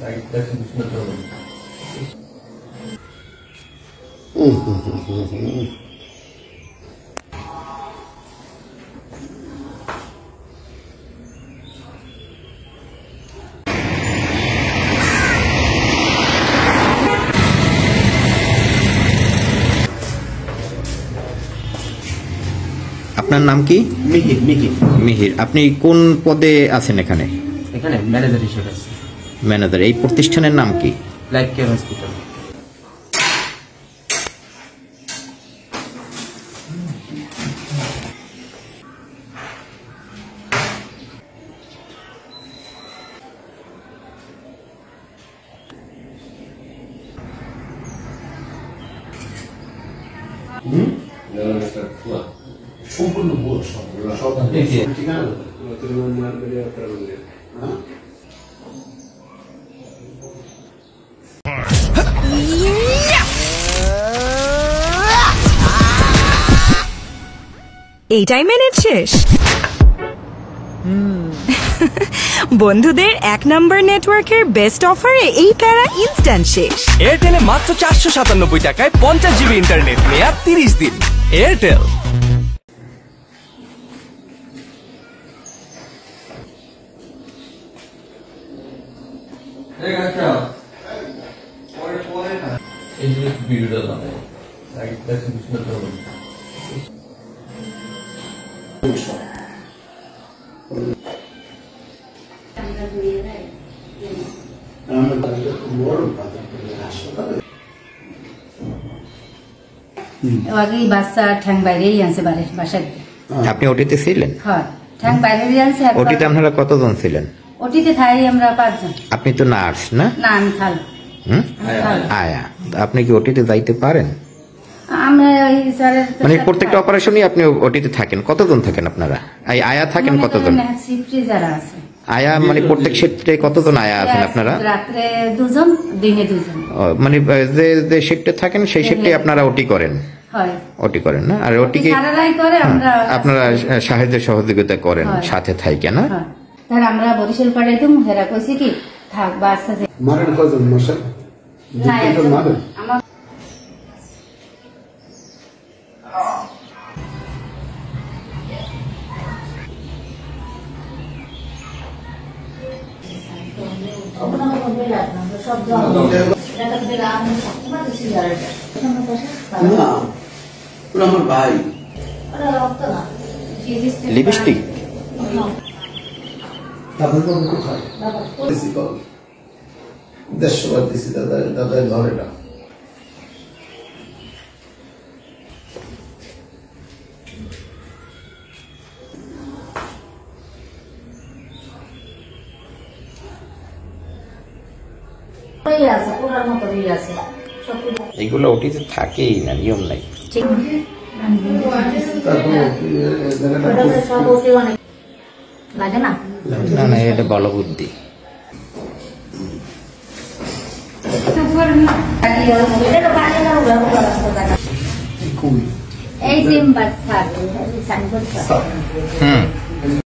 আপনার নাম কি? মিহির। মিহির, আপনি কোন পদে আছেন এখানে? এখানে ম্যানেজার হিসেবে আছি। ম্যানেজার। এই প্রতিষ্ঠানের নাম কি? Life care hospital. সম্পূর্ণ বোধ সব ঠিকানা এইটাই মিনিট শেষ। বন্ধুদের 1 নম্বর নেটওয়ার্কের বেস্ট অফারে এই প্যারা ইনস্ট্যান্ট শেষ। এয়ারটেলে মাত্র 497 টাকায় 50 জিবি ইন্টারনেট মেয়াদ 30 দিন। এয়ারটেল। বাচ্চা ঠ্যাং বাইরেই আনছে বাসায়। আপনি ওটিতে ছিলেন? হ্যাঁ, ঠ্যাং বাইরে আনছে। ওটিতে আপনারা কতজন ছিলেন? ওটিতে থাই আমরা 5 জন। আপনি তো নার্স না? না, আমি খালো। আয়া, আপনি কি ওটিতে যাইতে পারেন? মানে প্রত্যেকটা অপারেশনই আপনি ওটিতে থাকেন? কতজন থাকেন আপনারা? আয়া থাকেন কতজন? আয়া মানে প্রত্যেক শিফটে কতজন আয়া আছেন আপনারা? রাতে 2 জন, দিনে 2 জন। মানে যে শিফটে থাকেন সেই শিফটে আপনারা ওটি করেন? হয়, ওটি করেন না? আর ওটিকে আপনারা সাহায্য সহযোগিতা করেন সাথে থাইকে না? স্যার আমরা বরিশাল পাড়ায় তো হেরা কইছি কি থাক বাচ্চা মারেন কজন মশাই? মারেন আমার আমার ভাই লিপস্টিক দেড়শোবার দিছি দাদা ঘরেটা। এগুলো ওটিতে থাকেই না, নিয়ম নাই। না না, এটা বলো বুদ্ধি। এই চেম্বার স্যার।